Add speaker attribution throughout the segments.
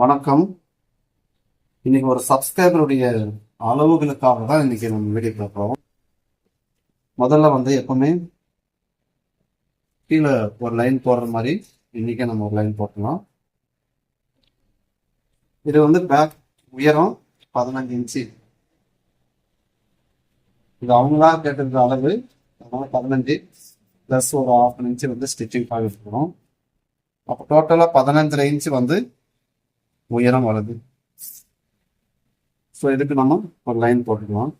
Speaker 1: வணக்கம். இன்னைக்கு ஒரு சப்ஸ்கிரைபருடைய அளவுகளுக்காக தான் இன்னைக்கு நம்ம வீடியோ பார்க்குறோம். முதல்ல எப்பவுமே கீழே ஒரு லைன் போடுற மாதிரி இன்னைக்கே நம்ம ஒரு லைன் போட்டலாம். இது பேக் உயரம் 15 இன்ச்சு. இது அவங்களா கேட்டிருக்கிற அளவு. அதனால 15 ப்ளஸ் ஒரு 1/2 இன்ச்சு ஸ்டிச்சிங்காக எடுத்துக்கிறோம். அப்போ டோட்டலாக 15 இன்ச்சு உயரம் வருது. ஸோ இதுக்கு நம்ம ஒரு லைன் போட்டுக்கலாம்.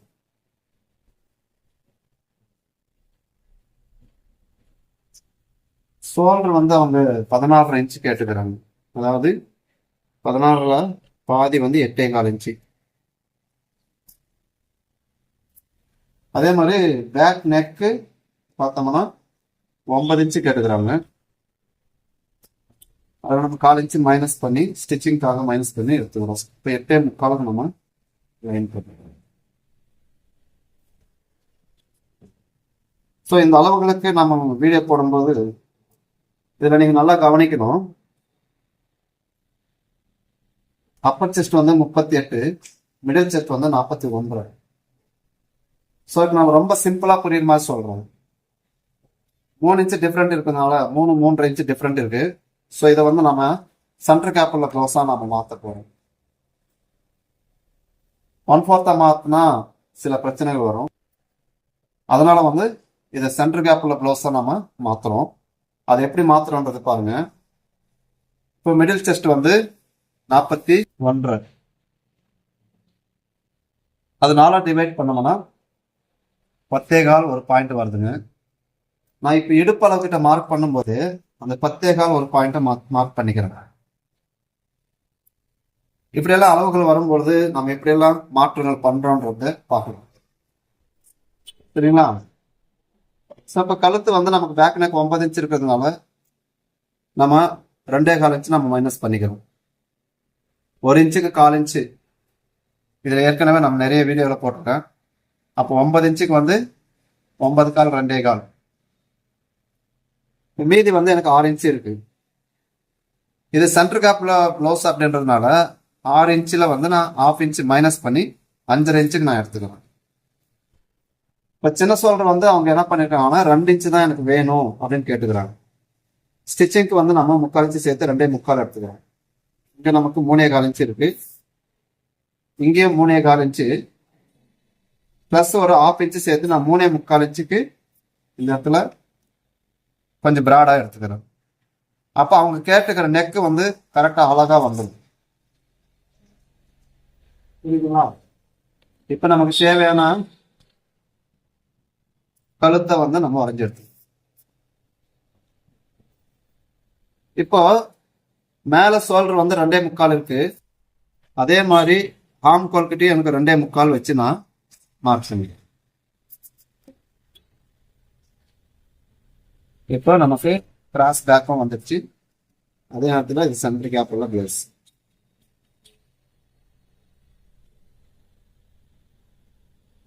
Speaker 1: ஷோல்டர் அவங்க 16 இன்ச்சு கேட்டுக்கிறாங்க. அதாவது 16ல பாதி 8.25 இன்ச்சு. அதே மாதிரி பேக் நெக்கு பார்த்தோம்னா 9 இன்ச்சு கேட்டுக்கிறாங்க. அதை நம்ம 1/4 இன்ச்சு மைனஸ் பண்ணி ஸ்டிச்சிங்காக மைனஸ் பண்ணி எடுத்துக்கிறோம். இப்போ 8.25 நம்ம லைன் போட்டுக்கிறோம். ஸோ இந்த அளவுகளுக்கு நம்ம வீடியோ போடும்போது இதில் நீங்கள் நல்லா கவனிக்கணும். Appar chest 38, middle chest 41. So இப்போ நம்ம ரொம்ப சிம்பிளாக புரியுற மாதிரி சொல்கிறோம். 3 இன்ச்சு டிஃப்ரெண்ட் இருக்கிறதுனால 3.5 இன்ச்சு டிஃப்ரெண்ட் இருக்கு. ஸோ இதை நம்ம சென்டர் கேப்பில் க்ளோஸாக நம்ம மாற்ற போகிறோம். 1/4 மாற்றினா சில பிரச்சனைகள் வரும். அதனால இதை சென்டர் கேப்பில் க்ளோஸாக நம்ம மாற்றுறோம். அது எப்படி மாற்றுறோன்றது பாருங்க. இப்போ மிடில் செஸ்ட் 41. அதனால டிவைட் பண்ணோம்னா 10.25 ஒரு பாயிண்ட் வருதுங்க. நான் இப்போ இடுப்பு அளவுக்கிட்ட மார்க் பண்ணும்போது அந்த 10.25 ஒரு பாயிண்ட்டை மார்க் பண்ணிக்கிறேன். இப்படியெல்லாம் அளவுகள் வரும்பொழுது நம்ம எப்படியெல்லாம் மாற்றங்கள் பண்றோன்றத பார்க்கலாம். சரிங்களா? ஸோ இப்போ கழுத்து நமக்கு பேக் நெக் 9 இன்ச்சு இருக்கிறதுனால நம்ம 2.25 இன்ச்சு நம்ம மைனஸ் பண்ணிக்கிறோம். 1 இன்ச்சுக்கு 1/4 இன்ச்சு. இதில் ஏற்கனவே நம்ம நிறைய வீடியோவில் போட்டிருக்கேன். அப்போ 9 இன்ச்சுக்கு 9.25 2.25. மீதி எனக்கு 6 இன்ச்சு இருக்கு. இது சென்டர் கேப்ல க்ளோஸ் அப்படின்றதுனால 6 இன்ச்சில் நான் 1/2 இன்ச்சு மைனஸ் பண்ணி 5.5 இன்ச்சுக்கு நான் எடுத்துக்கிறேன். இப்போ சின்ன ஷோல்டர் அவங்க என்ன பண்ணிருக்காங்கன்னா 2 இன்ச்சு தான் எனக்கு வேணும் அப்படின்னு கேட்டுக்கிறாங்க. ஸ்டிச்சிங்க்கு நம்ம 3/4 இன்ச்சு சேர்த்து 2.25 எடுத்துக்கிறோம். இங்கே நமக்கு 3.25 இன்ச்சு இருக்கு. இங்கேயும் 3.25 இன்ச்சு பிளஸ் ஒரு 1/2 இன்ச்சு சேர்த்து நான் 3.25 இன்ச்சுக்கு இந்த இடத்துல கொஞ்சம் பிராடாக எடுத்துக்கிறேன். அப்போ அவங்க கேட்டுக்கிற நெக்கு கரெக்டாக அழகாக வந்துடும். புரியுதுங்களா? இப்போ நமக்கு தேவையான கழுத்தை நம்ம வரைஞ்சி எடுத்து இப்போ மேலே ஷோல்டர் 2.25 இருக்கு. அதே மாதிரி ஆம் கோல்கிட்டையும் எனக்கு 2.25 வச்சு நான் மார்க் பண்ணிக்கிறேன். இப்போ நமக்கு கிராஸ் பேக்கும் வந்துடுச்சு. அதே நேரத்தில் இது சென்டர் கேப் உள்ள பிளேஸ்.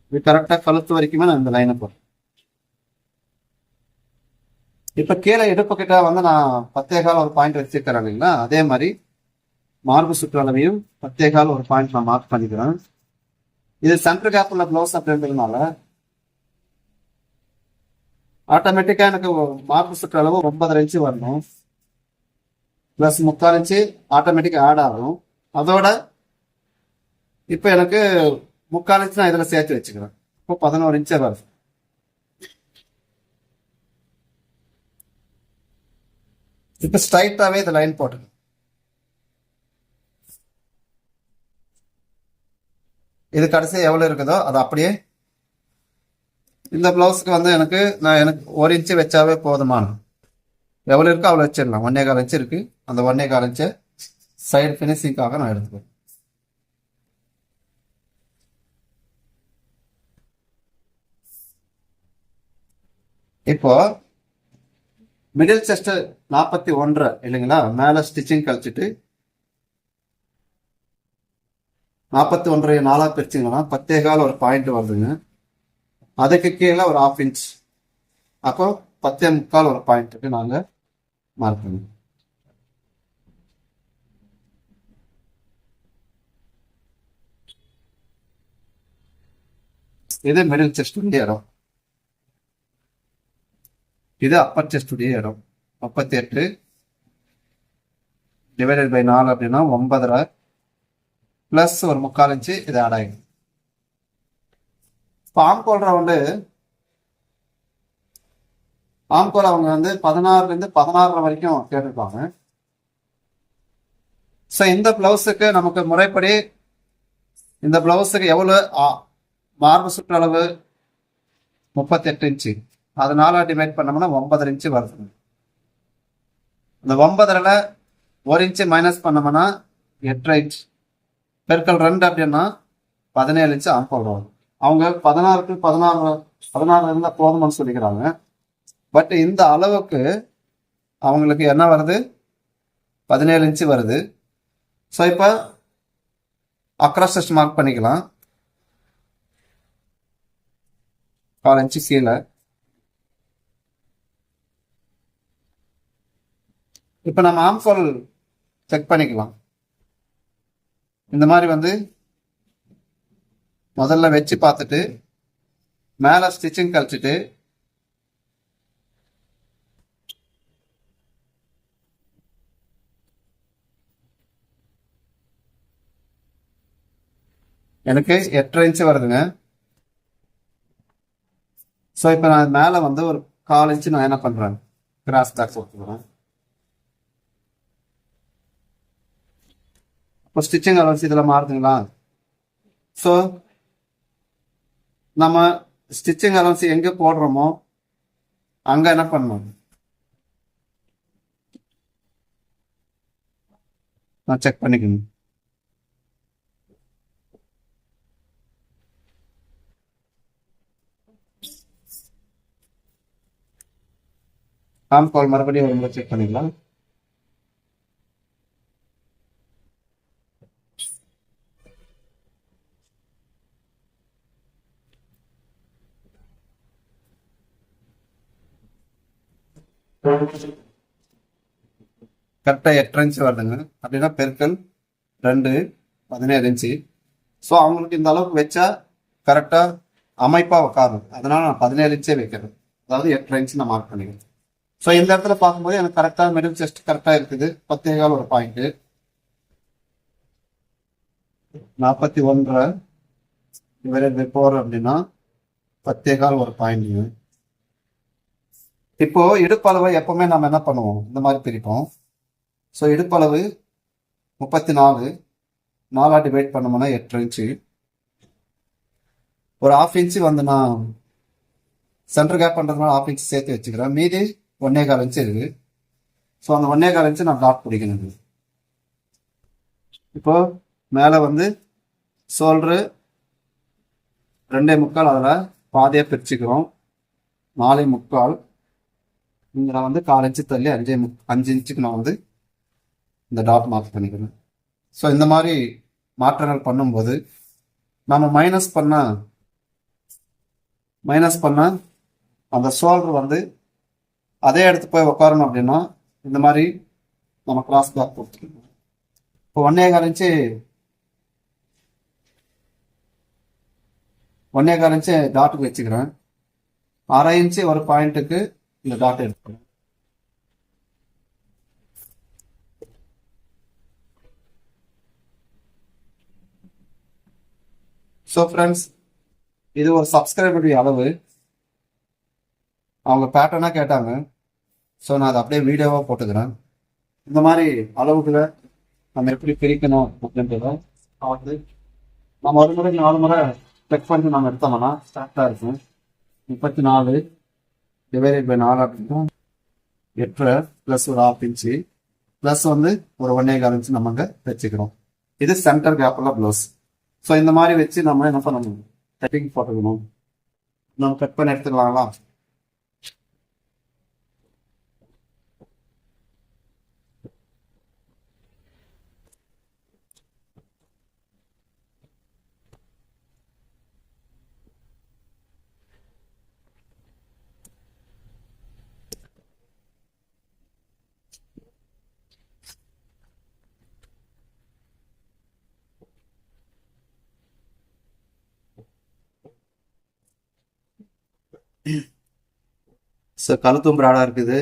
Speaker 1: இது கரெக்டாக கழுத்து வரைக்குமே நான் இந்த லைனை போடுறேன். இப்போ கீழே இடுப்பு கிட்ட நான் 10.25 ஒரு பாயிண்ட் வச்சிருக்கிறேன் இல்லைங்களா? அதே மாதிரி மார்பு சுற்றளவையும் 10.25 ஒரு பாயிண்ட் நான் மார்க் பண்ணிக்கிறேன். இது சென்டர் கேப் உள்ள ப்ளவுஸ் அப்படின்றதுனால ஆட்டோமேட்டிக்கா எனக்கு மார்பு சுற்றளவு 9.5 இன்ச்சு வரணும். பிளஸ் 3/4 இன்ச்சு ஆட்டோமேட்டிக்கா ஆட் ஆகும். அதோட இப்போ எனக்கு 3/4 இன்ச்சு நான் இதில் சேர்த்து வச்சுக்கிறேன். இப்போ 11 இன்ச்சு வருது. இப்போ ஸ்ட்ரைட்டாவே இந்த லைன் போட்டுக்கணும். இது கடைசி எவ்வளவு இருக்குதோ அது அப்படியே இந்த பிளவுஸ்க்கு எனக்கு 1 இன்ச்சு வச்சாவே போதுமான. எவ்வளவு இருக்கோ அவ்வளோ வச்சிடலாம். 1.25 இன்ச்சு இருக்கு. அந்த 1.25 இன்ச்சை சைடு ஃபினிஷிங்காக நான் எடுத்துக்கிறேன். இப்போ மிடில் செஸ்ட் 41 இல்லைங்களா? மேல ஸ்டிச்சிங் கழிச்சிட்டு 41 4 பிரிச்சிங்கன்னா 10.25 ஒரு பாயிண்ட் வருதுங்க. அதுக்கு கீழே ஒரு 1/2 இன்ச். அப்போ 10.25 ஒரு பாயிண்ட்டுக்கு நாங்கள் மார்க் பண்ணுவோம். இது மிடில் செஸ்டுடைய இடம், இது அப்பர் செஸ்டுடைய இடம். 38 டிவைடட் பை 4 அப்படின்னா 9.5 பிளஸ் ஒரு 3/4 இன்ச்சு இது ஆட் ஆகிடும். இப்போ ஆம்கோல் அவங்க வந்து 16லேருந்து 16 வரைக்கும் கேட்டிருப்பாங்க. ஸோ இந்த பிளவுஸுக்கு நமக்கு முறைப்படி இந்த பிளவுஸுக்கு எவ்வளோ மார்பு சுற்றளவு 38 இன்ச்சு, அதனால டிவைட் பண்ணோம்னா 9.5 இன்ச்சு வருது. இந்த 9.5ல 1 இன்ச்சு மைனஸ் பண்ணோம்னா 8.5 இன்ச் பெருக்கல் 2 அப்படின்னா 17 இன்ச்சு ஆம்கோல் வரும். அவங்க 16க்கு 16 இருந்தால் போதும்னு சொல்லிக்கிறாங்க. பட் இந்த அளவுக்கு அவங்களுக்கு என்ன வருது, 17 இன்ச்சு வருது. ஸோ இப்போ அக்ராஸ் டெஸ்ட் மார்க் பண்ணிக்கலாம். 4 இன்ச்சு கீழே. இப்போ நம்ம ஆம்கோல் செக் பண்ணிக்கலாம். இந்த மாதிரி வந்து முதல்ல வச்சு பார்த்துட்டு மேலே ஸ்டிச்சிங் கழிச்சிட்டு எனக்கு 8.5 இன்ச்சு வருதுங்க. ஸோ இப்போ நான் மேலே வந்து ஒரு 1/4 இன்ச்சு நான் என்ன பண்ணுறேன், கிராஸ் பேக் போட்டுக்கிறேன். இப்போ ஸ்டிச்சிங் அலவன்ஸ் இதில் மாறுதுங்களா? ஸோ நம்ம ஸ்டிச்சிங் அலவன்ஸ் எங்கே போடுறோமோ அங்கே என்ன பண்ணணும், நான் செக் பண்ணிக்கணும். ஆம்கோல் மறுபடியும் ஒரு முறை செக் பண்ணிக்கலாம். கரெக்டாக 8 இன்ச்சு வருதுங்க. அப்படின்னா பெருக்கல் 2 17 இன்ச்சு. ஸோ அவங்களுக்கு இந்த அளவுக்கு வச்சா கரெக்டாக அமைப்பாக உட்காரும். அதனால நான் 17 இன்ச்சே வைக்கிறேன். அதாவது 8 இன்ச்சு நான் மார்க் பண்ணிக்கிறேன். ஸோ இந்த இடத்துல பார்க்கும்போது எனக்கு கரெக்டாக மிடில் செஸ்ட் கரெக்டாக இருக்குது. 10.25 ஒரு பாயிண்ட்டு, 41 டிவைடட் பை 4 அப்படின்னா 10.25 ஒரு பாயிண்ட்டுங்க. இப்போ இடுப்பளவை எப்பவுமே நம்ம என்ன பண்ணுவோம், இந்த மாதிரி பிரிப்போம். ஸோ இடுப்பளவு 34 4 டிவைட் பண்ணோம்னா 8 இன்ச்சு. ஒரு 1/2 இன்ச்சு வந்து நான் சென்டர் கேப் பண்ணுறதுனால 1/2 இன்ச்சு சேர்த்து வச்சுக்கிறேன். மீதி 1.25 இன்ச்சு இருக்கு. ஸோ அந்த 1.25 இன்ச்சு நான் டாட் பிடிக்கணும். இப்போ மேலே வந்து ஷோல்டரு 2.25, அதில் பாதியாக பிரிச்சுக்கிறோம். 4.25. இங்கே வந்து 1/4 இன்ச்சு தள்ளி 5 இன்ச்சுக்கு நான் வந்து இந்த டாட் மார்க் பண்ணிக்கிறேன். ஸோ இந்த மாதிரி மாற்றங்கள் பண்ணும்போது நம்ம மைனஸ் பண்ண அந்த ஷோல்டர் வந்து அதே இடத்து போய் உட்காரணும். அப்படின்னா இந்த மாதிரி நம்ம கிராஸ் பேக் கொடுத்துக்கணும். இப்போ 1.25 இன்ச்சு டாட்டுக்கு வச்சுக்கிறேன். 1/2 இன்ச்சு ஒரு பாயிண்ட்டுக்கு இந்த டாட் எடுத்துக்கிறேன். ஸோ ஃப்ரெண்ட்ஸ், இது ஒரு சப்ஸ்கிரைபருடைய அளவு. அவங்க பேட்டர்னாக கேட்டாங்க. ஸோ நான் அதை அப்படியே வீடியோவாக போட்டுக்கிறேன். இந்த மாதிரி அளவுகளை நம்ம எப்படி பிரிக்கணும் அப்படின்றத வந்து நம்ம ஒரு முறை 4 முறை செக் பண்ணி நம்ம எடுத்தோம்னா கரெக்டாக இருக்கும். 34 டிவைடட் பை 4 அப்படின்னா 8 ப்ளஸ் ஒரு 1/2 இன்ச்சு ப்ளஸ் வந்து ஒரு 1.25 இன்ச்சு நம்ம அங்கே வச்சுக்கிறோம். இது சென்டர் கேப்பில் ப்ளவுஸ். ஸோ இந்த மாதிரி வச்சு நம்ம என்ன பண்ணணும், கட்டிங் போட்டுக்கணும். நம்ம கட் பண்ணி எடுத்துக்கலாங்களா? ஸோ கழுத்தும் ப்ராடாக இருக்குது,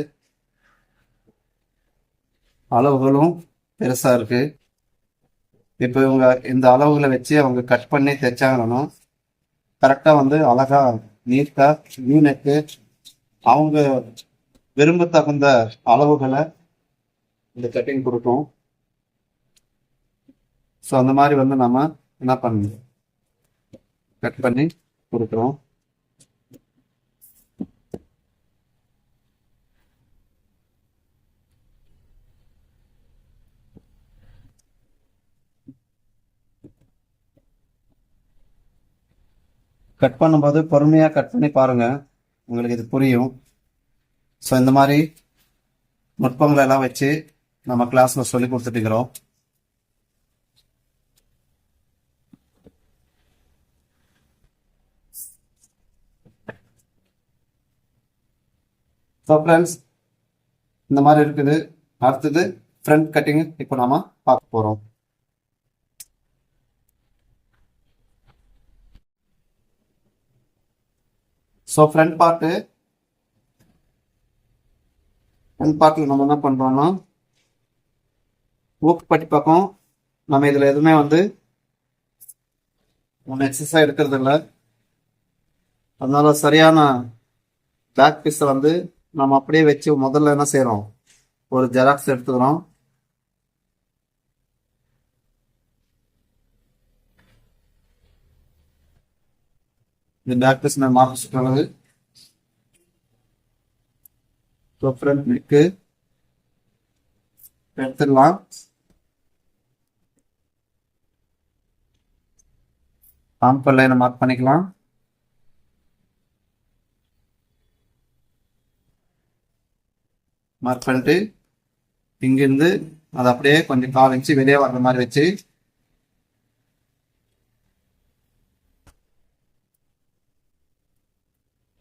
Speaker 1: அளவுகளும் பெருசாக இருக்குது. இப்போ இவங்க இந்த அளவுகளை வச்சு அவங்க கட் பண்ணி தைச்சாங்கன்னா கரெக்டாக வந்து அழகாக நீட்டாக யூனிக்கு அவங்க விரும்ப தகுந்த அளவுகளை இந்த கட்டிங் கொடுக்கும். ஸோ அந்த மாதிரி வந்து நம்ம என்ன பண்ணணும், கட் பண்ணி கொடுக்குறோம். கட் பண்ணும்போது பொறுமையாக கட் பண்ணி பாருங்க, உங்களுக்கு இது புரியும். ஸோ இந்த மாதிரி நுட்பங்களை எல்லாம் வச்சு நம்ம கிளாஸ்ல சொல்லி கொடுத்துட்டு இருக்கிறோம். ஸோ ஃப்ரெண்ட்ஸ், இந்த மாதிரி இருக்குது. அடுத்தது ஃப்ரண்ட் கட்டிங் இப்போ நாம பார்க்க போறோம். ஸோ ஃப்ரண்ட் பார்ட்டில் நம்ம என்ன பண்றோம்னா, ஊக்குப்பட்டி பக்கம் நம்ம இதுல எதுவுமே வந்து நம்ம எக்ஸசைஸ் எடுக்கிறது இல்லை. அதனால சரியான பேக் பீஸை வந்து நம்ம அப்படியே வச்சு முதல்ல என்ன செய்யறோம், ஒரு ஜெராக்ஸ் எடுத்துக்கிறோம். இந்த பேக் பீஸ் நான் மார்க் சொல்றது. ஃப்ரண்ட் நெக்கு எடுத்துடலாம். ஆம்பல் லைனை மார்க் பண்ணிக்கலாம். மார்க் பண்ணிட்டு இங்கிருந்து அதை அப்படியே கொஞ்சம் 4 இன்ச்சு வெளியே வர்ற மாதிரி வச்சு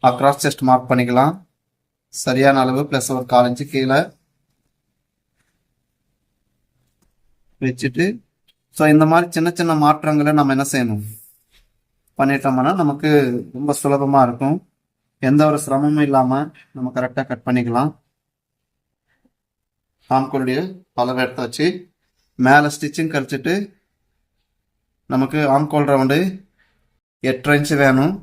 Speaker 1: அக்ராஸ் செஸ்ட் மார்க் பண்ணிக்கலாம். சரியான அளவு பிளஸ் ஒரு 4 இன்ச்சு கீழே வச்சுட்டு, ஸோ இந்த மாதிரி சின்ன சின்ன மாற்றங்களை நம்ம என்ன செய்யணும், பண்ணிட்டோம்னா நமக்கு ரொம்ப சுலபமா இருக்கும். எந்த ஒரு சிரமமும் இல்லாம நம்ம கரெக்டாக கட் பண்ணிக்கலாம். ஆம்கோலுடைய அளவு எடுத்து வச்சு மேலே ஸ்டிச்சிங் கழிச்சிட்டு நமக்கு ஆம்கோல் ரவுண்டு 8 இன்ச்சு வேணும்.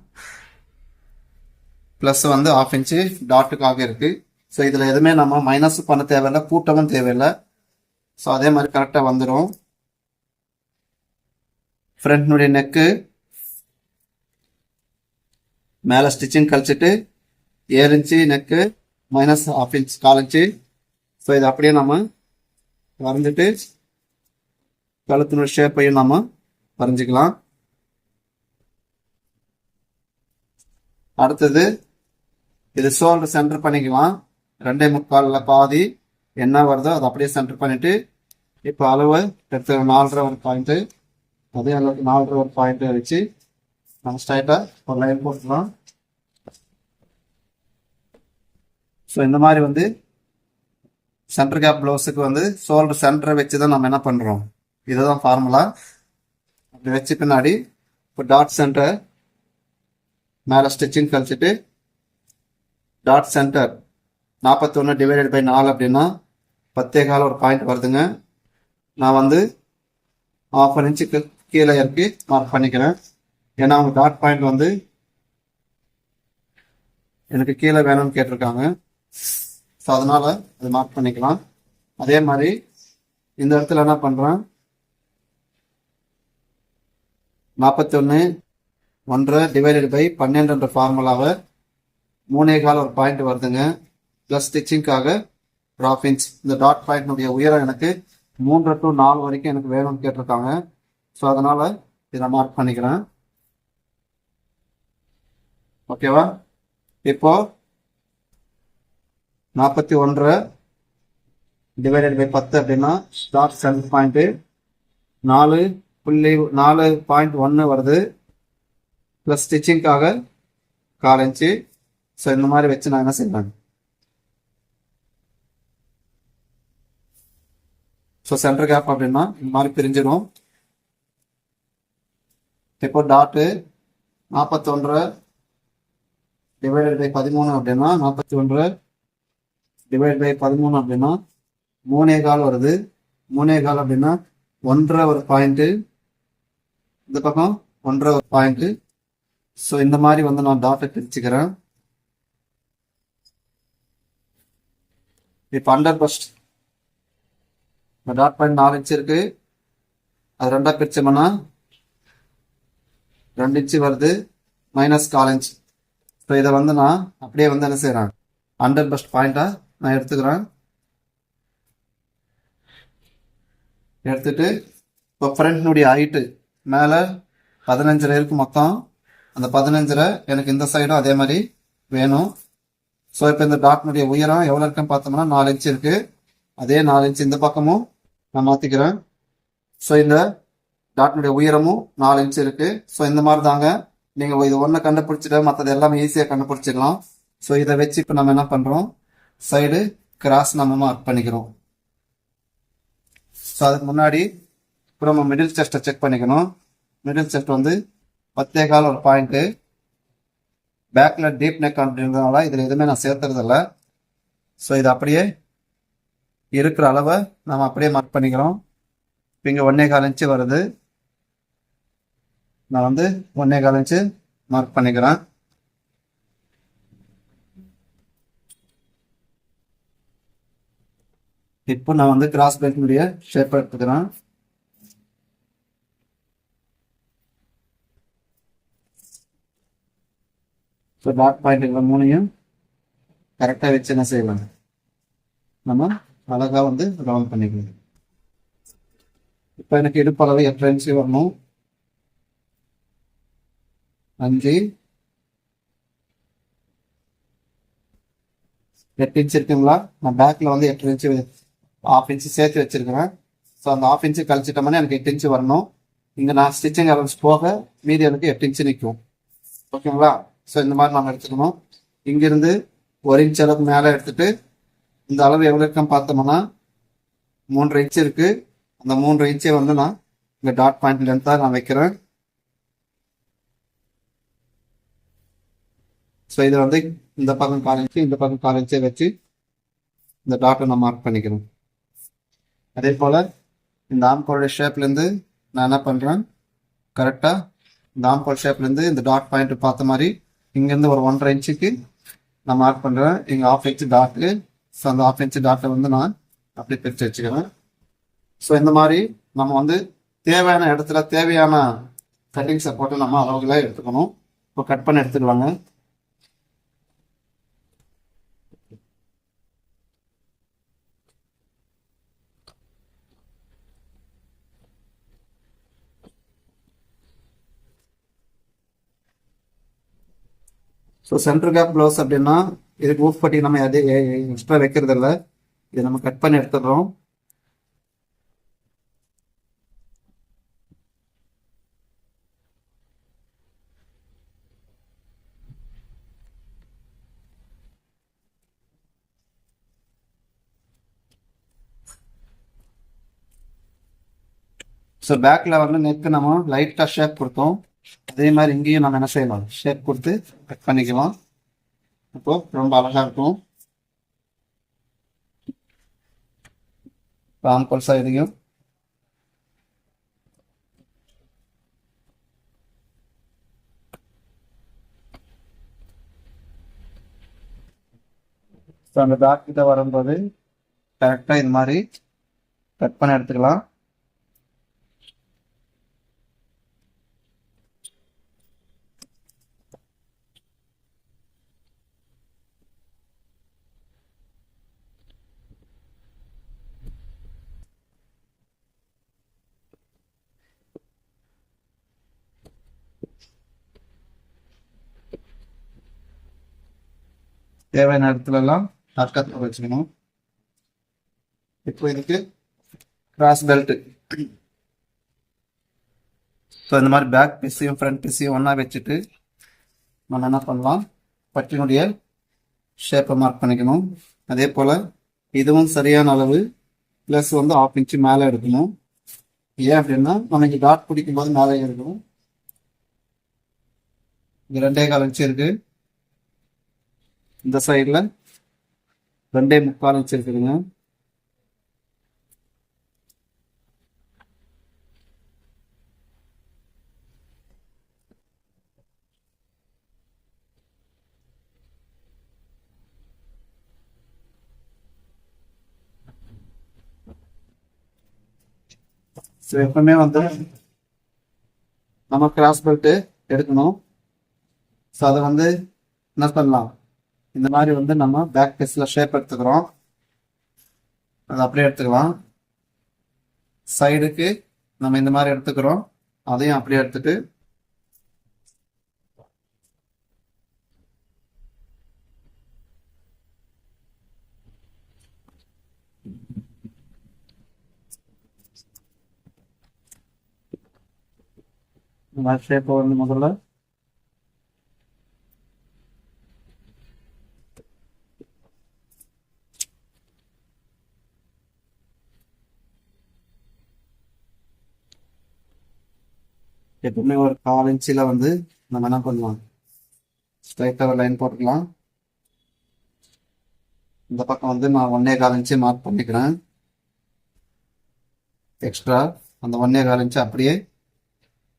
Speaker 1: ப்ளஸ் வந்து 1/2 இன்ச்சு டாட்டுக்காக இருக்கு. ஸோ இதில் எதுவுமே நம்ம மைனஸ் பண்ண தேவையில்லை, கூட்டமும் தேவையில்லை. ஸோ அதே மாதிரி கரெக்டாக வந்துடும். ஃப்ரண்ட்னுடைய நெக்கு மேலே ஸ்டிச்சிங் கழிச்சிட்டு 7 inch neck minus 1/2 inch 4 inch. So இதை அப்படியே நம்ம வரைஞ்சிட்டு கழுத்தினுடைய ஷேப்பையும் நம்ம வரைஞ்சிக்கலாம். அடுத்தது இது ஷோல்டர் சென்டர் பண்ணிக்கலாம். 2.75 பாதி என்ன வருதோ அதை அப்படியே சென்டர் பண்ணிட்டு இப்போ அளவு எடுத்து 4.5 ஒரு பாயிண்ட், அதே அளவுக்கு 4.5 ஒரு பாயிண்ட் வச்சு நம்ம ஸ்ட்ரைட்டா ஒரு லைன் போட்டுக்கலாம். ஸோ இந்த மாதிரி வந்து சென்டர் கேப் ப்ளவுஸுக்கு வந்து ஷோல்டர் சென்டரை வச்சு தான் நம்ம என்ன பண்றோம், இதுதான் ஃபார்முலா. அப்படி வச்சு பின்னாடி இப்போ டாட் சென்டர் மேலே ஸ்டிச்சிங் கழிச்சிட்டு டாட் சென்டர் 41 டிவைடட் பை 4 அப்படின்னா 10.25 ஒரு பாயிண்ட் வருதுங்க. நான் வந்து 1/2 இன்ச்சுக்கு கீழே இறக்கி மார்க் பண்ணிக்கிறேன். ஏன்னா அவங்க டாட் பாயிண்ட் வந்து எனக்கு கீழே வேணும்னு கேட்டிருக்காங்க. ஸோ அதனால அது மார்க் பண்ணிக்கலாம். அதே மாதிரி இந்த இடத்துல என்ன பண்றேன், 41 டிவைடட் பை 12 ஃபார்முலாவை 3.25 ஒரு பாயிண்ட் வருதுங்க. பிளஸ் ஸ்டிச்சிங்காக 1/2 இன்ச். இந்த டாட் பாயிண்ட் உயரம் எனக்கு 3 to 4 வரைக்கும் எனக்கு வேணும்னு கேட்டிருக்காங்க. ஸோ அதனால இதை மார்க் பண்ணிக்கிறேன். ஓகேவா? இப்போ 41 டிவைடட் பை 10 அப்படின்னா டாட் சென்டர் பாயிண்ட் 4.1 வருது. Plus ஸ்டிச்சிங்காக 1/4 inch. ஸோ இந்த மாதிரி வச்சு நான் என்ன செய்வேன், ஸோ சென்டர் கேப் அப்படின்னா இந்த மாதிரி பிரிஞ்சிடும். இப்போ டாட்டு 41 டிவைடட் பை 13 அப்படின்னா 41 டிவைட் பை 13 அப்படின்னா 3.25 வருது. 3.25 அப்படின்னா 1.5 ஒரு பாயிண்ட், இந்த பக்கம் 1.5 ஒரு பாயிண்ட். ஸோ இந்த மாதிரி வந்து நான் டாட்டை பிரிச்சுக்கிறேன். இப்போ அண்டர் பஸ்ட் இந்த டாட் பாயிண்ட் 4 இன்ச் இருக்கு, அது ரெண்டா பிரிச்சோம்னா 2 இன்ச்சு வருது, -1/4 இன்ச். ஸோ இதை வந்து நான் அப்படியே வந்து என்ன செய்யறேன், அண்டர் பஸ்ட் பாயிண்டா நான் எடுத்துக்கிறேன். எடுத்துட்டு இப்போ ஃப்ரண்ட்னுடைய ஹைட்டு மேலே 15 இருக்கு மொத்தம். அந்த 15 எனக்கு இந்த சைடும் அதே மாதிரி வேணும். ஸோ இப்போ இந்த டாட்னுடைய உயரம் எவ்வளோ இருக்குன்னு பார்த்தோம்னா 4 இன்ச் இருக்கு. அதே 4 இன்ச் இந்த பக்கமும் நான் மாற்றிக்கிறேன். ஸோ இந்த டாட்னுடைய உயரமும் 4 இன்ச் இருக்கு. ஸோ இந்த மாதிரி தாங்க நீங்கள் இது ஒன்று கண்டுபிடிச்சிட்டு மற்றது எல்லாமே ஈஸியாக கண்டுபிடிச்சிடலாம். ஸோ இதை வச்சு இப்போ நம்ம என்ன பண்ணுறோம், சைடு கிராஸ் நம்ம மார்க் பண்ணிக்கிறோம். ஸோ அதுக்கு முன்னாடி இப்போ நம்ம மிடில் செஸ்ட்டை செக் பண்ணிக்கணும். மிடில் செஸ்ட் வந்து 10.25 ஒரு பாயிண்ட்டு. பேக்கில் டீப் நெக் அப்படின்றதுனால இதில் எதுவுமே நான் சேர்த்துறதில்ல. ஸோ இது அப்படியே இருக்கிற அளவை நம்ம அப்படியே மார்க் பண்ணிக்கிறோம். இப்போ இங்கே 1.25 இன்ச்சு வருது, நான் வந்து 1.25 இன்ச்சு மார்க் பண்ணிக்கிறேன். இப்போ நான் வந்து கிராஸ் பெல்ட்டினுடைய ஷேப் எடுத்துக்கிறேன். ஸோ டாட் பாயிண்ட்டுகளை 3ஐயும் கரெக்டாக வச்சு என்ன செய்யலாம், நம்ம அழகாக வந்து ரவுண்ட் பண்ணிக்கலாம். இப்போ எனக்கு இடுப்பளவு 8 இன்ச்சு வரணும். 5 8 இன்ச் இருக்குங்களா, நான் பேக்கில் வந்து 8 இன்ச்சு 1/2 இன்ச்சு சேர்த்து வச்சிருக்கிறேன். ஸோ அந்த 1/2 இன்ச்சு கழிச்சிட்டோம்னா எனக்கு 8 இன்ச்சு வரணும். இங்கே நான் ஸ்டிச்சிங் அலவன்ஸ் போக மீதி எனக்கு 8 இன்ச்சு நிற்கும். ஓகேங்களா? ஸோ இந்த மாதிரி நம்ம எடுத்துக்கணும். இங்கிருந்து 1 இன்ச் அளவுக்கு மேலே எடுத்துட்டு இந்த அளவு எவ்வளோ இருக்குன்னு பார்த்தோம்னா 3.5 இன்ச்சு இருக்கு. அந்த 3.5 இன்ச்சை வந்து நான் இங்கே டாட் பாயிண்ட் லென்த்தாக நான் வைக்கிறேன். ஸோ இதை வந்து இந்த பக்கம் 1/4 இன்ச்சு இந்த பக்கம் 1/4 இன்ச்சை வச்சு இந்த டாட்டை நான் மார்க் பண்ணிக்கிறேன். அதே போல் இந்த ஆம்கோலுடைய ஷேப்லேருந்து நான் என்ன பண்ணுறேன், கரெக்டாக இந்த ஆம்கோல் ஷேப்லேருந்து இந்த டாட் பாயிண்ட் பார்த்த மாதிரி இங்கேருந்து ஒரு 1.5 இன்ச்சுக்கு நான் மார்க் பண்ணுறேன். இங்கே 1/2 இன்ச்சு டாட்டு. ஸோ அந்த 1/2 இன்ச்சு டாட்டை வந்து நான் அப்படி பிரித்து வச்சுக்கிறேன். ஸோ இந்த மாதிரி நம்ம வந்து தேவையான இடத்துல தேவையான கட்டிங்ஸை போட்டு நம்ம அளவுகளை எடுத்துக்கணும். இப்போ கட் பண்ணி எடுத்துக்கலாங்க. ஸோ சென்டர் கேப் ப்ளவுஸ் அப்படின்னா இதுக்கு ஊக் பட்டி நம்ம அதே எக்ஸ்ட்ரா வைக்கிறது இல்லை, இதை நம்ம கட் பண்ணி எடுத்துடுறோம். ஸோ பேக்கில் வந்து நெக்கு நம்ம லைட்டாக ஷேப் கொடுத்தோம். அதே மாதிரி இங்கேயும் நம்ம என்ன செய்யலாம், ஷேப் கொடுத்து கட் பண்ணிக்கலாம். அப்போ ரொம்ப அழகாக இருக்கும். ஆம்கோல் சைடையும் ஸோ அந்த பேக் கிட்ட வரும்போது கரெக்டாக இது மாதிரி கட் பண்ணி எடுத்துக்கலாம். தேவையான இடத்துலலாம் தற்காத்து வச்சுக்கணும். இப்போ இதுக்கு கிராஸ் பெல்ட். ஸோ இந்த மாதிரி பேக் பீஸையும் ஃப்ரண்ட் பீஸையும் ஒன்றா வச்சுட்டு நம்ம என்ன பண்ணலாம், பட்டினுடைய ஷேப்பை மார்க் பண்ணிக்கணும். அதே போல் இதுவும் சரியான அளவு ப்ளஸ் வந்து 1/2 இன்ச்சு மேலே எடுக்கணும். ஏன் அப்படின்னா நம்ம இங்கே டாட் பிடிக்கும் போது மேலே எடுக்கணும். இங்கே 2.25 இன்ச்சு இருக்குது. இந்த சைடில் 2.75 இன்ச் இருக்குதுங்க. ஸோ எப்பவுமே வந்து நம்ம கிராஸ் பெல்ட்டு எடுக்கணும். ஸோ அதை வந்து என்ன பண்ணலாம், இந்த மாதிரி வந்து நம்ம பேக் பீஸில் ஷேப் எடுத்துக்கிறோம். அதை அப்படியே எடுத்துக்கலாம். சைடுக்கு நம்ம இந்த மாதிரி எடுத்துக்கிறோம். அதையும் அப்படியே எடுத்துட்டு இந்த மாதிரி ஷேப்பை வந்து முதல்ல எப்பவுமே ஒரு 1/4 இன்ச்சில் வந்து நம்ம என்ன பண்ணலாம், ஸ்ட்ரைட்டாக ஒரு லைன் போட்டுக்கலாம். இந்த பக்கம் வந்து நான் 1.25 இன்ச்சு மார்க் பண்ணிக்கிறேன். எக்ஸ்ட்ரா அந்த 1.25 இன்ச்சு அப்படியே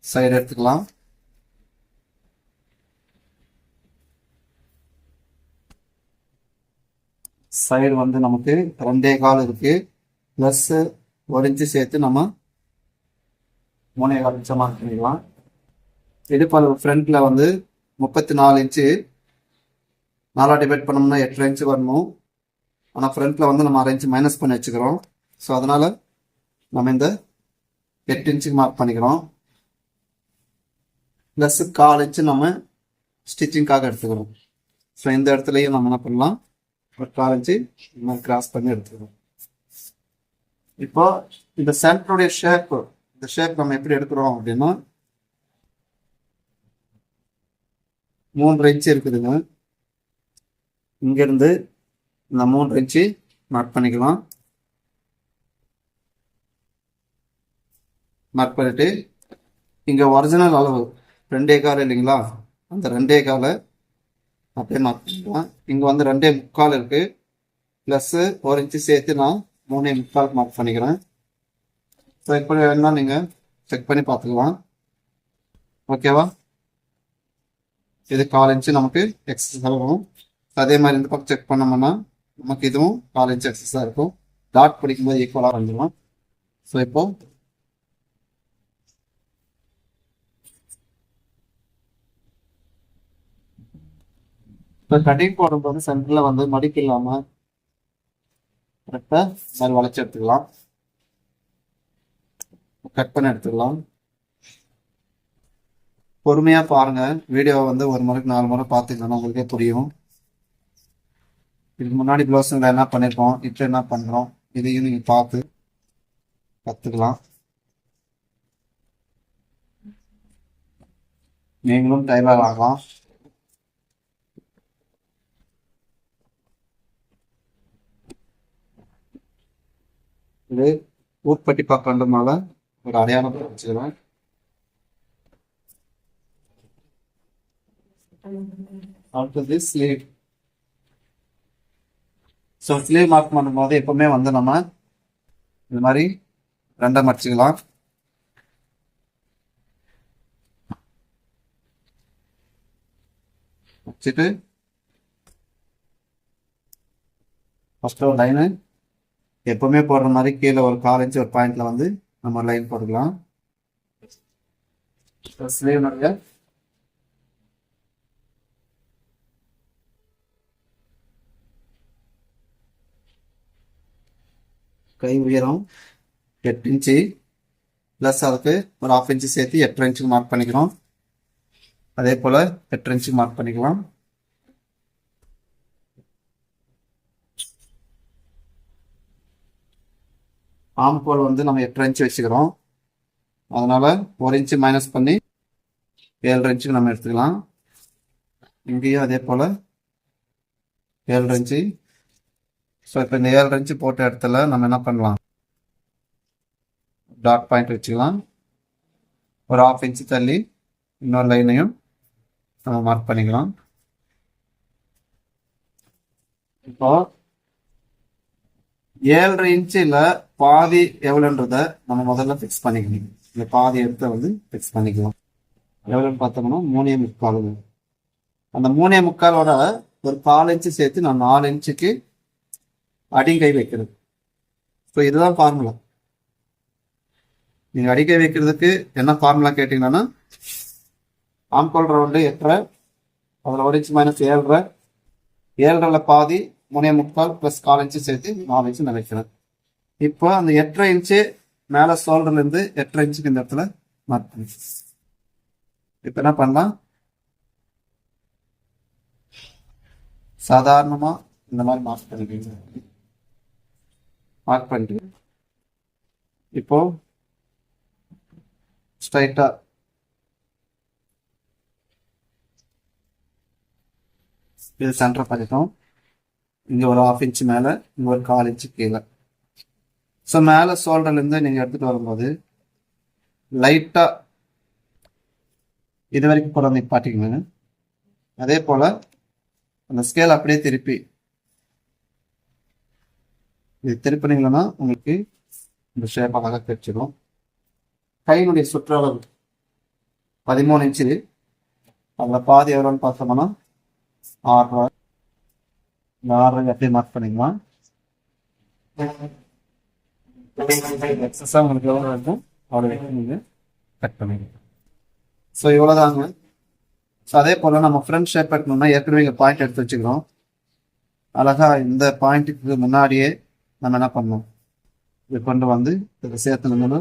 Speaker 1: சைடு எடுத்துக்கலாம். சைடு வந்து நமக்கு 2.25 இருக்கு. ப்ளஸ் 1 இன்ச்சு சேர்த்து நம்ம 3.25 இன்ச்சை மார்க் பண்ணிக்கலாம். இடுப்பளவு ஃப்ரண்ட்ல வந்து 34 இன்ச்சு. 4 டிவைட் பண்ணோம்னா 8 இன்ச்சு வரணும். ஆனால் ஃப்ரண்ட்ல வந்து நம்ம 1/2 இன்ச்சு மைனஸ் பண்ணி வச்சுக்கிறோம். ஸோ அதனால நம்ம இந்த 8 இன்ச்சுக்கு மார்க் பண்ணிக்கிறோம். ப்ளஸ் 1/4 இன்ச்சு நம்ம ஸ்டிச்சிங்காக எடுத்துக்கிறோம். ஸோ இந்த இடத்துலையும் நம்ம என்ன பண்ணலாம், ஒரு 1/4 இன்ச்சு இந்த மாதிரி கிராஸ் பண்ணி எடுத்துக்கிறோம். இப்போ இந்த சென்டருடைய ஷேப், இந்த ஷேப் நம்ம எப்படி எடுக்கிறோம் அப்படின்னா 3 இன்ச்சு இருக்குதுங்க. இங்கிருந்து இந்த 3 இன்ச்சு மார்க் பண்ணிக்கலாம். மார்க் பண்ணிட்டு இங்கே ஒரிஜினல் அளவு 2.25 இல்லைங்களா, அந்த 2.25 அப்படியே மார்க் பண்ணிக்கலாம். இங்கே வந்து 2.25 இருக்கு. ப்ளஸ் 1 இன்ச்சு சேர்த்து நான் 3.25 மார்க் பண்ணிக்கிறேன். ஸோ இப்படி வேணா நீங்கள் செக் பண்ணி பார்த்துக்கலாம். ஓகேவா, இது 1/4 இன்ச்சு நமக்கு எக்ஸஸ் ஆகும். அதே மாதிரி இந்த பக்கம் செக் பண்ணோம்னா நமக்கு இதுவும் 1/4 இன்ச்சு எக்ஸஸாக இருக்கும். டாட் பிடிக்கும்போது ஈக்குவலாக வந்துடும். ஸோ இப்போ கட்டிங் போடும்போது சென்டரில் வந்து மடிக்கு இல்லாமல் கரெக்டாக மாதிரி வளைச்சி எடுத்துக்கலாம். கட் பண்ணி எடுத்துக்கலாம். பொறுமையாக பாருங்கள். வீடியோவை வந்து 1 முறைக்கு 4 முறை பார்த்துக்கலாம், உங்களுக்கே புரியும். இதுக்கு முன்னாடி ப்ளவுஸுங்களை என்ன பண்ணியிருக்கோம், இப்போ என்ன பண்ணுறோம், இதையும் நீங்கள் பார்த்து கற்றுக்கலாம். நீங்களும் டைலர் ஆகலாம். இது ஊட்பட்டி பார்க்கறதுனால ஒரு அடையாளம் வச்சுக்கிறேன். அடுத்தது ஸ்லீவ். ஸோ ஸ்லீவ் மார்க் பண்ணும்போது எப்பவுமே வந்து நம்ம இந்த மாதிரி 2 மடிச்சுக்கலாம். வச்சுட்டு ஃபர்ஸ்ட் ஒரு லைனு எப்பவுமே போடுற மாதிரி கீழே ஒரு 1/4 இன்ச்சு ஒரு பாயிண்ட்ல வந்து நம்ம லைன் போட்டுக்கலாம். ஸ்லீவ் நிறைய கை உயரம் 8 இன்ச்சு. ப்ளஸ் அதுக்கு ஒரு 1/2 இன்ச்சு சேர்த்து 8 இன்ச்சுக்கு மார்க் பண்ணிக்கிறோம். அதே போல் 8 இன்ச்சுக்கு மார்க் பண்ணிக்கலாம். ஆம்கோல் வந்து நம்ம 8 இன்ச்சு வச்சுக்கிறோம். அதனால 1 இன்ச்சு மைனஸ் பண்ணி 7 இன்ச்சுக்கு நம்ம எடுத்துக்கலாம். இங்கேயும் அதே போல் 7 இன்ச்சு. ஸோ இப்போ இந்த 7 இன்ச்சு போட்ட இடத்துல நம்ம என்ன பண்ணலாம், டாட் பாயிண்ட் வச்சுக்கலாம். ஒரு 1/2 இன்ச்சு தள்ளி இன்னொரு லைனையும் நம்ம மார்க் பண்ணிக்கலாம். இப்போ 7.5 இன்ச்சில் பாதி எவ்வளோன்றத நம்ம முதல்ல ஃபிக்ஸ் பண்ணிக்கணும். இந்த பாதி எடுத்த வந்து ஃபிக்ஸ் பண்ணிக்கலாம். எவ்வளோன்னு பார்த்தோம்னா 3.25. அந்த 3.25ஓட ஒரு 4 இன்ச்சு சேர்த்து நான் 4 இன்ச்சுக்கு அடிங்கை வைக்கிறது. ஸோ இதுதான் ஃபார்முலா. நீங்கள் அடிக்கை வைக்கிறதுக்கு என்ன ஃபார்முலா கேட்டிங்கன்னா, ஆம்கோல் ரவுண்டு 8.5, அதில் 1 இன்ச்சு மைனஸ் 7.5, 7.5ல பாதி 3.25 ப்ளஸ் 4 இன்ச்சு சேர்த்து 4 இன்ச்சு நான் வைக்கிறேன். இப்போ அந்த 8.5 இன்ச்சு மேலே ஷோல்டர்லேருந்து 8.5 இன்ச்சுக்கு இந்த இடத்துல மார்க் பண்ணி, இப்போ என்ன பண்ணலாம், சாதாரணமாக இந்த மாதிரி மார்க் பண்ணிக்கோங்க. மார்க் பண்ணிட்டு இப்போ ஸ்ட்ரைட்டா இது சென்டர் பண்ணிட்டோம். இங்க ஒரு 1/2 இன்ச்சு மேல, இங்க ஒரு 1/4 இன்ச்சு கீழே. ஸோ மேல ஷோல்டர்ல இருந்து நீங்க எடுத்துட்டு வரும்போது லைட்டா இது வரைக்கும் கூட நிப்பாட்டிக்கங்க. அதே போல அந்த ஸ்கேல் அப்படியே திருப்பி இது திருப்பினீங்கன்னா உங்களுக்கு இந்த ஷேப் அழகாக கிடைச்சிடும். கையினுடைய சுற்றளவு 13 இன்ச்சு. அதில் பாதி எவ்வளோன்னு பார்த்தோம்னா 6.5. இந்த 6 எப்படி மார்க் பண்ணிக்கலாம். எக்ஸஸாக உங்களுக்கு எவ்வளோ இருக்கும் அவ்வளோ வரைக்கும் நீங்கள் கட் பண்ணிக்கலாம். ஸோ இவ்வளோதாங்க. ஸோ அதே போல் நம்ம ஃப்ரண்ட் ஷேப் வைக்கணும்னா ஏற்கனவே இங்கே பாயிண்ட் எடுத்து வச்சுக்கிறோம். அழகாக இந்த பாயிண்ட்டுக்கு முன்னாடியே நம்ம என்ன பண்ணோம், இது கொண்டு வந்து இதை சேர்த்துனோம்னா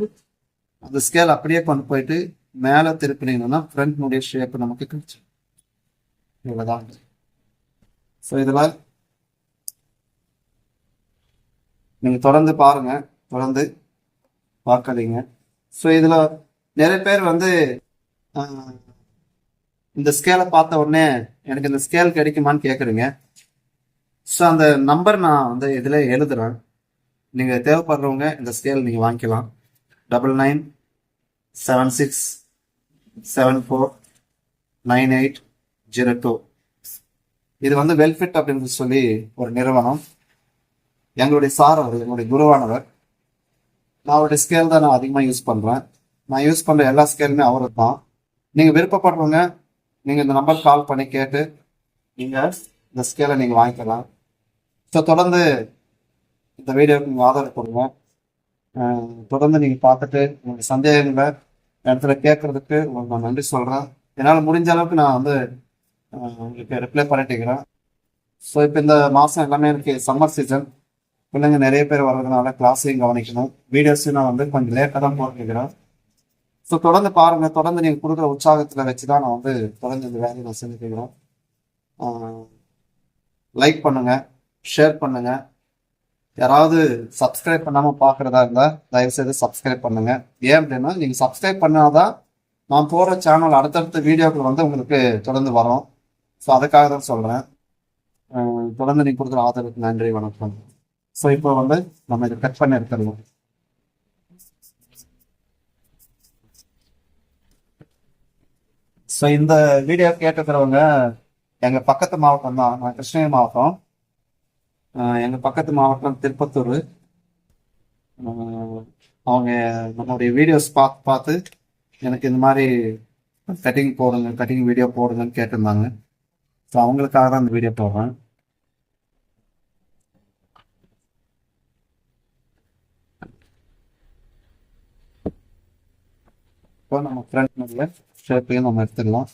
Speaker 1: அந்த ஸ்கேல் அப்படியே கொண்டு போயிட்டு மேலே திருப்பினீங்கன்னா ஃப்ரண்ட்னுடைய ஷேப் நமக்கு கிடைச்சி. இவ்வளோதான். ஸோ இதில் நீங்கள் தொடர்ந்து பாருங்க, தொடர்ந்து பார்க்காதீங்க. ஸோ இதில் நிறைய பேர் வந்து இந்த ஸ்கேலை பார்த்த உடனே எனக்கு இந்த ஸ்கேல் கிடைக்குமான்னு கேட்குறீங்க. ஸோ அந்த நம்பர் நான் வந்து இதில் எழுதுறேன். நீங்கள் தேவைப்படுறவங்க இந்த ஸ்கேல் நீங்கள் வாங்கிக்கலாம். 9976749802. இது வந்து வெல்ஃபிட் அப்படின்னு சொல்லி ஒரு நிறுவனம். எங்களுடைய சார் அவர், என்னுடைய குருவானவர். நான் அவருடைய ஸ்கேல் தான் நான் அதிகமாக யூஸ் பண்ணுறேன். நான் யூஸ் பண்ணுற எல்லா ஸ்கேலுமே அவரு தான். நீங்கள் விருப்பப்படுறவங்க நீங்கள் இந்த நம்பர் கால் பண்ணி கேட்டு நீங்கள் இந்த ஸ்கேலை நீங்கள் வாங்கிக்கலாம். ஸோ தொடர்ந்து இந்த வீடியோவுக்கு நீங்கள் ஆதரவு கொடுங்க. தொடர்ந்து நீங்கள் பார்த்துட்டு உங்கள் சந்தேகங்களை இடத்துல கேட்கறதுக்கு உங்களுக்கு நான் நன்றி சொல்கிறேன். என்னால் முடிஞ்ச அளவுக்கு நான் வந்து உங்களுக்கு ரிப்ளை பண்ணிட்டு இருக்கிறேன். ஸோ இப்போ இந்த மாதம் எல்லாமே எனக்கு சம்மர் சீசன், பிள்ளைங்க நிறைய பேர் வர்றதுனால கிளாஸையும் கவனிக்கணும். வீடியோஸையும் நான் வந்து கொஞ்சம் லேட்டாக தான் போட்டுக்கிறேன். ஸோ தொடர்ந்து பாருங்கள். தொடர்ந்து நீங்கள் கொடுக்குற உற்சாகத்தில் வச்சு தான் நான் வந்து தொடர்ந்து இந்த வேலையை நான் செஞ்சுக்கிறேன். லைக் பண்ணுங்கள், ஷேர் பண்ணுங்கள். யாராவது சப்ஸ்கிரைப் பண்ணாமல் பார்க்குறதா இருந்தால் தயவுசெய்து சப்ஸ்கிரைப் பண்ணுங்கள். ஏன் அப்படின்னா நீங்கள் சப்ஸ்கிரைப் பண்ணாதான் நான் போகிற சேனல் அடுத்தடுத்த வீடியோக்கள் வந்து உங்களுக்கு தொடர்ந்து வரும். ஸோ அதுக்காக தான் சொல்கிறேன். தொடர்ந்து நீங்கள் கொடுக்குற ஆதரவுக்கு நன்றி, வணக்கம். ஸோ இப்போ வந்து நம்ம இதை கட் பண்ணி எடுத்துடலாம். ஸோ இந்த வீடியோ கேட்டுக்கிறவங்க எங்கள் பக்கத்து மாவட்டம் தான். நான் கிருஷ்ணகிரி மாவட்டம். எங்கள் பக்கத்து மாவட்டம் திருப்பத்தூர். அவங்க நம்மளுடைய வீடியோஸ் பார்த்து எனக்கு இந்த மாதிரி கட்டிங் போடுங்க, கட்டிங் வீடியோ போடுங்கன்னு கேட்டிருந்தாங்க. ஸோ அவங்களுக்காக தான் இந்த வீடியோ போடுறேன். இப்போ நம்ம ஃப்ரண்ட் ஷேப்பையும் நம்ம எடுத்துடலாம்.